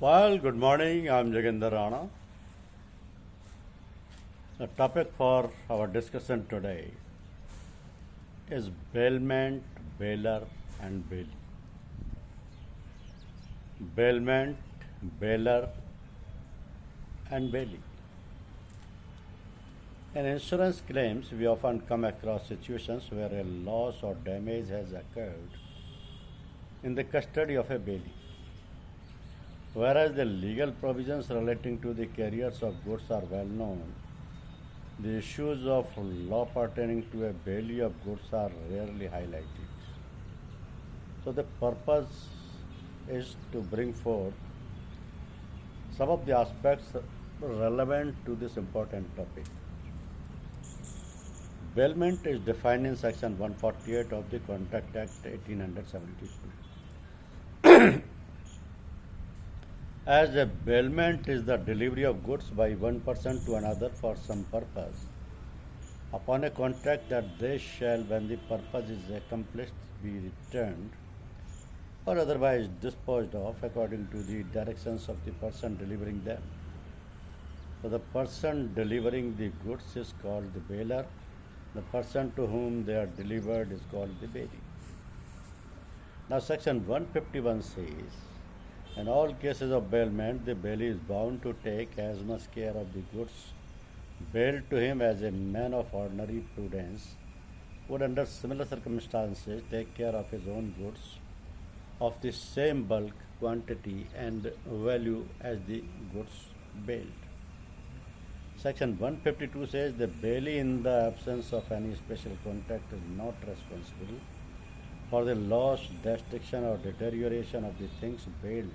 Well, good morning. I'm Jagender Rana. The topic for our discussion today is bailment, Bailor, and Bailey. Bailment, Bailor, and Bailey. In insurance claims, we often come across situations where a loss or damage has occurred in the custody of a Bailey. Whereas the legal provisions relating to the carriers of goods are well known, the issues of law pertaining to a Bailey of goods are rarely highlighted. So the purpose is to bring forth some of the aspects relevant to this important topic. Bailment is defined in Section 148 of the Contract Act 1872. As a bailment is the delivery of goods by one person to another for some purpose, upon a contract that they shall, when the purpose is accomplished, be returned or otherwise disposed of according to the directions of the person delivering them. So the person delivering the goods is called the bailor. The person to whom they are delivered is called the bailee. Now Section 151 says, in all cases of bailment, the bailee is bound to take as much care of the goods bailed to him as a man of ordinary prudence would under similar circumstances take care of his own goods of the same bulk, quantity and value as the goods bailed. Section 152 says the bailee in the absence of any special contract is not responsible for the loss, destruction or deterioration of the things bailed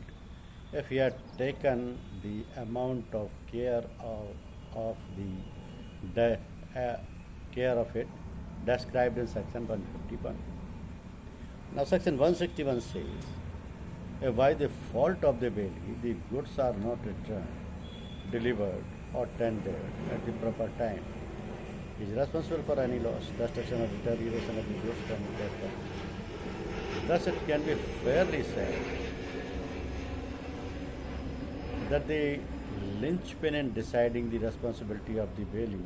if he had taken the amount of care care of it described in Section 151. Now Section 161 says, if by the fault of the bailee the goods are not returned, delivered or tendered at the proper time, he is responsible for any loss, destruction or deterioration of the goods from the debtor. Thus it can be fairly said that the linchpin in deciding the responsibility of the bailee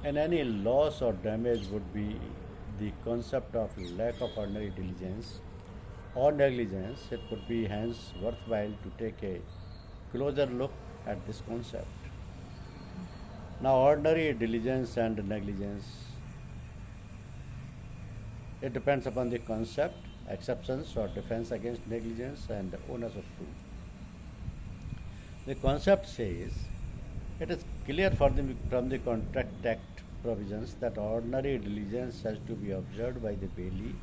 and any loss or damage would be the concept of lack of ordinary diligence or negligence. It would be hence worthwhile to take a closer look at this concept. Now, ordinary diligence and negligence, it depends upon the concept, exceptions or defense against negligence and onus of proof. The concept says it is clear from the Contract Act provisions that ordinary diligence has to be observed by the bailee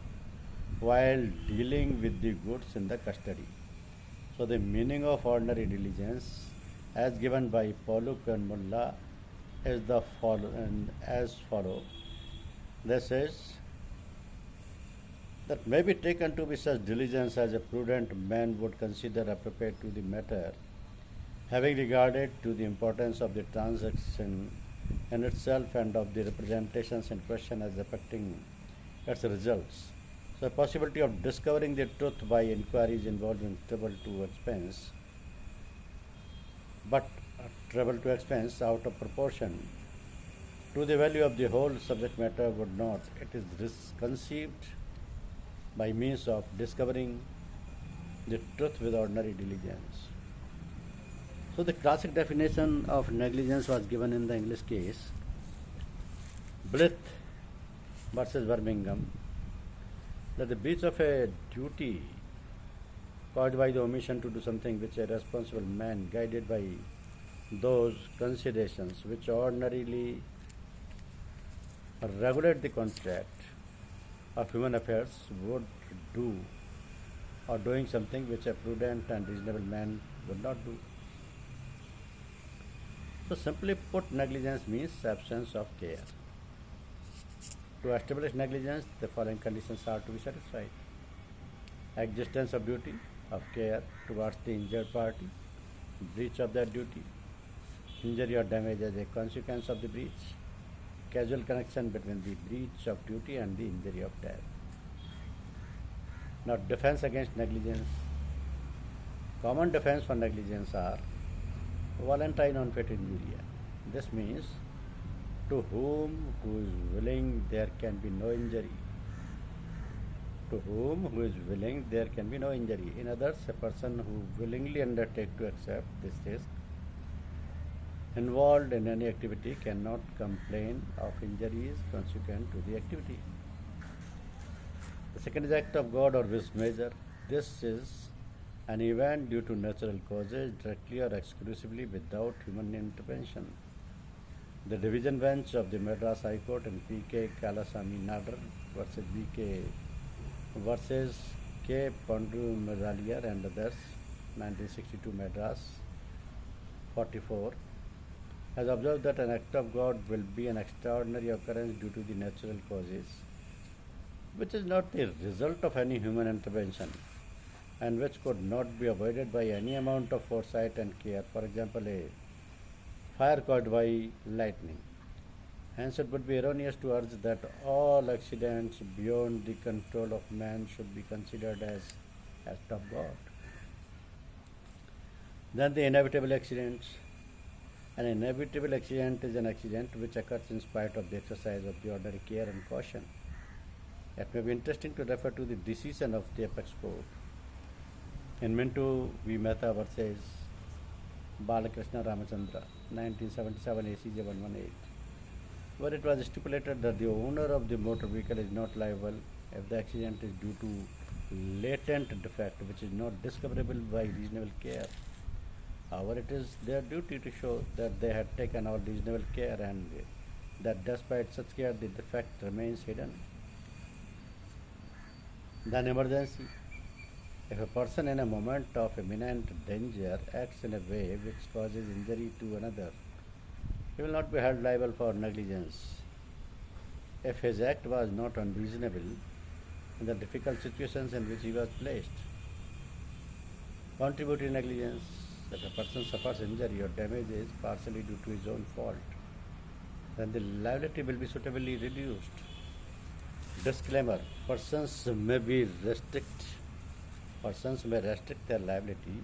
while dealing with the goods in the custody. So the meaning of ordinary diligence as given by Pollock and Mullah is as follow. This is that may be taken to be such diligence as a prudent man would consider appropriate to the matter, having regarded to the importance of the transaction in itself and of the representations in question as affecting its results. So, a possibility of discovering the truth by inquiries involving trouble to expense, but trouble to expense out of proportion to the value of the whole subject matter would not. It is conceived by means of discovering the truth with ordinary diligence. So the classic definition of negligence was given in the English case, Blyth versus Birmingham, that the breach of a duty caused by the omission to do something which a responsible man, guided by those considerations which ordinarily regulate the contract of human affairs, would do, or doing something which a prudent and reasonable man would not do. So simply put, negligence means absence of care. To establish negligence, the following conditions are to be satisfied: existence of duty of care towards the injured party, breach of that duty, injury or damage as a consequence of the breach, causal connection between the breach of duty and the injury of death. Now, defense against negligence. Common defense for negligence are voluntary non-fatal injury. This means to whom who is willing there can be no injury. To whom who is willing there can be no injury. In others, a person who willingly undertake to accept this risk involved in any activity cannot complain of injuries consequent to the activity. The second is act of God or which measure. This is an event due to natural causes directly or exclusively without human intervention. The division bench of the Madras High Court in P.K. Kalasamy Nadar versus B.K. versus K. Pandu Mazaliar and others, 1962 Madras 44, has observed that an act of God will be an extraordinary occurrence due to the natural causes, which is not the result of any human intervention and which could not be avoided by any amount of foresight and care. For example, a fire caused by lightning. Hence, it would be erroneous to urge that all accidents beyond the control of man should be considered as act of God. Then the inevitable accidents. An inevitable accident is an accident which occurs in spite of the exercise of the ordinary care and caution. It may be interesting to refer to the decision of the apex court in Mintu v. Mehta versus Balakrishna Ramachandra, 1977 ACJ 118, where it was stipulated that the owner of the motor vehicle is not liable if the accident is due to latent defect which is not discoverable by reasonable care. However, it is their duty to show that they had taken all reasonable care and that despite such care the defect remains hidden. Then emergency. If a person in a moment of imminent danger acts in a way which causes injury to another, he will not be held liable for negligence. If his act was not unreasonable in the difficult situations in which he was placed. Contributory negligence. If a person suffers injury or damages partially due to his own fault, then the liability will be suitably reduced. Disclaimer: persons may restrict their liability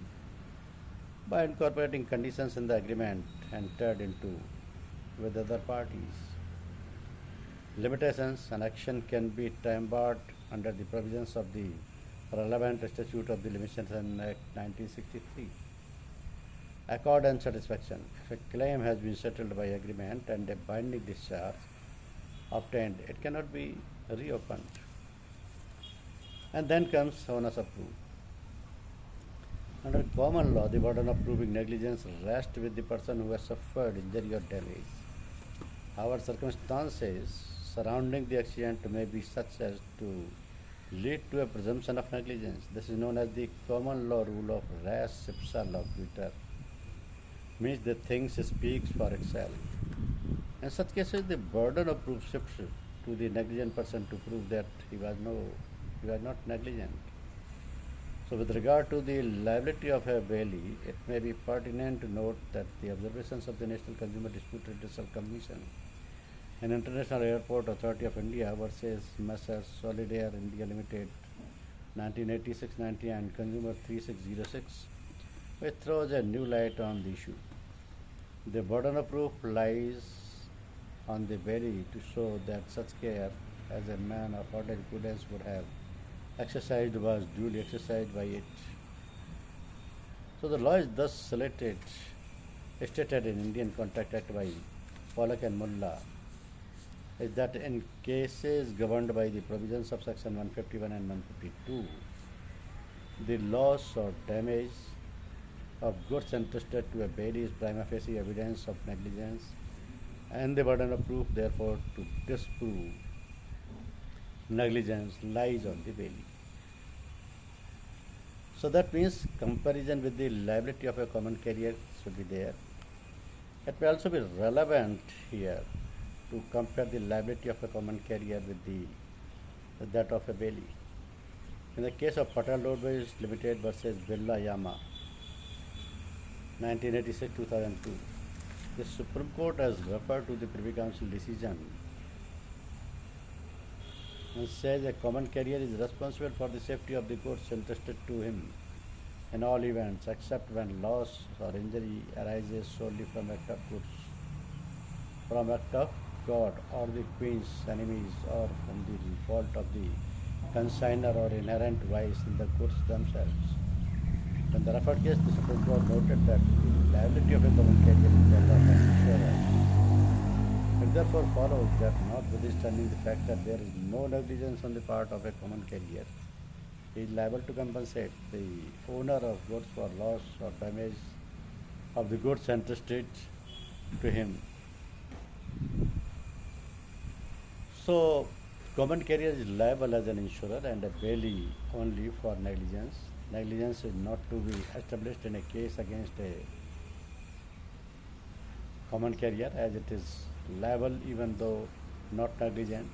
by incorporating conditions in the agreement entered into with other parties. Limitations: an action can be time-barred under the provisions of the relevant statute of the Limitations Act 1963. Accord and satisfaction. If a claim has been settled by agreement and a binding discharge obtained, it cannot be reopened. And then comes onus of proof. Under common law, the burden of proving negligence rests with the person who has suffered injury or damage. However, circumstances surrounding the accident may be such as to lead to a presumption of negligence. This is known as the common law rule of res ipsa loquitur, means the thing speaks for itself. In such cases, the burden of proof shifts to the negligent person to prove that he was not negligent. So, with regard to the liability of a Bailee, it may be pertinent to note that the observations of the National Consumer Dispute Redressal Commission and International Airport Authority of India versus Messrs. Solidaire India Limited, 1986-90 and Consumer 3606, which throws a new light on the issue. The burden of proof lies on the Bailee to show that such care as a man of ordinary prudence would have exercised was duly exercised by it. So the law is thus stated in Indian Contract Act by Pollock and Mullah is that in cases governed by the provisions of section 151 and 152, the loss or damage of goods entrusted to a Bailee is prima facie evidence of negligence, and the burden of proof, therefore, to disprove negligence lies on the Bailee. So that means comparison with the liability of a common carrier should be there. It may also be relevant here to compare the liability of a common carrier with that of a Bailee. In the case of Patel Roadways Limited versus Birla Yama, 1986-2002, the Supreme Court has referred to the Privy Council decision and says a common carrier is responsible for the safety of the goods entrusted to him in all events except when loss or injury arises solely from act of goods, from act of God or the Queen's enemies, or from the fault of the consignor or inherent vice in the goods themselves. In the referred case, the Supreme Court noted that the liability of a common carrier is that of an insurer. It therefore follows that notwithstanding the fact that there is no negligence on the part of a common carrier, he is liable to compensate the owner of goods for loss or damage of the goods entrusted to him. So, common carrier is liable as an insurer and a bailee only for negligence. Negligence is not to be established in a case against a common carrier, as it is liable even though not negligent.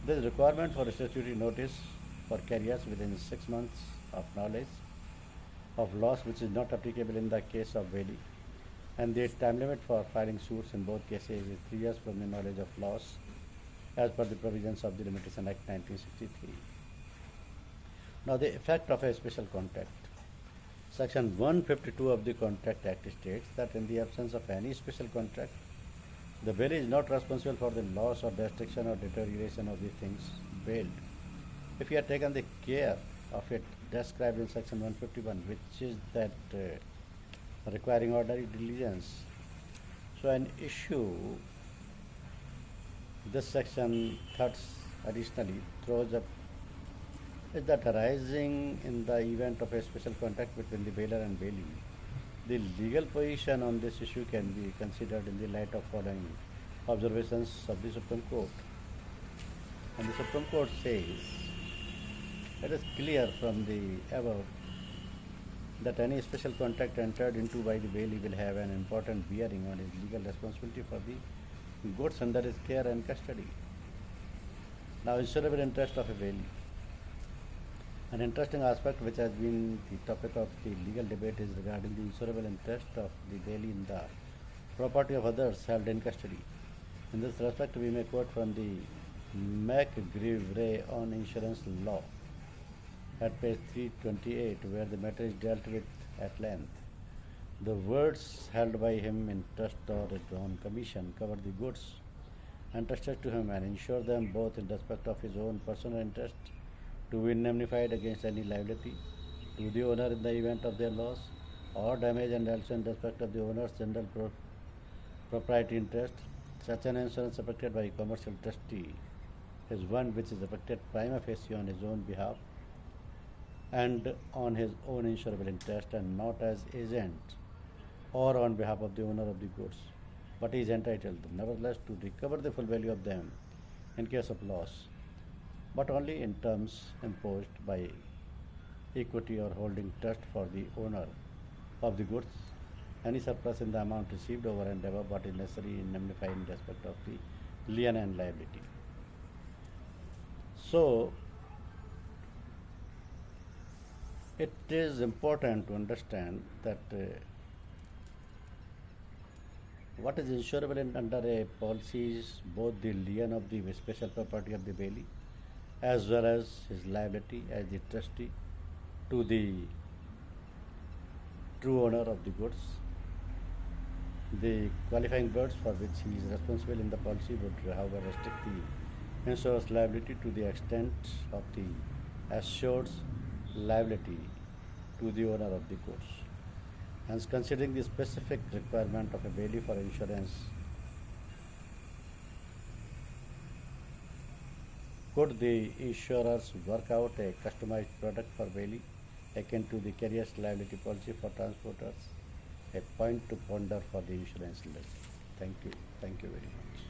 There is requirement for a statutory notice for carriers within 6 months of knowledge of loss, which is not applicable in the case of bailee. And the time limit for filing suits in both cases is 3 years from the knowledge of loss, as per the provisions of the Limitation Act 1963. Now, the effect of a special contract. Section 152 of the Contract Act states that in the absence of any special contract, the bailee is not responsible for the loss or destruction or deterioration of the things bailed, if he had taken the care of it described in Section 151, which is that requiring ordinary diligence. So, an issue this section additionally throws up is that arising in the event of a special contract between the bailor and bailee, the legal position on this issue can be considered in the light of following observations of the Supreme Court. And the Supreme Court says, it is clear from the above that any special contract entered into by the bailee will have an important bearing on his legal responsibility for the goods under his care and custody. Now, insurable interest of a bailee. An interesting aspect which has been the topic of the legal debate is regarding the insurable interest of the bailee in the property of others held in custody. In this respect, we may quote from the McGreevray on insurance law at page 328, where the matter is dealt with at length. The words held by him in trust or on commission cover the goods entrusted to him and insure them both in respect of his own personal interest to be indemnified against any liability to the owner in the event of their loss or damage, and also in respect of the owner's general proprietary interest. Such an insurance affected by a commercial trustee is one which is affected prima facie on his own behalf and on his own insurable interest, and not as agent or on behalf of the owner of the goods, but he is entitled nevertheless to recover the full value of them in case of loss, but only in terms imposed by equity or holding trust for the owner of the goods. Any surplus in the amount received over and above what is necessary indemnified in respect of the lien and liability. So, it is important to understand that what is insurable under a policy is both the lien of the special property of the bailee as well as his liability as the trustee to the true owner of the goods. The qualifying words for which he is responsible in the policy would, however, restrict the insurer's liability to the extent of the assured's liability to the owner of the goods. Hence, considering the specific requirement of a bailee for insurance, could the insurers work out a customized product for bailee akin to the carrier's liability policy for transporters? A point to ponder for the insurance industry. Thank you. Thank you very much.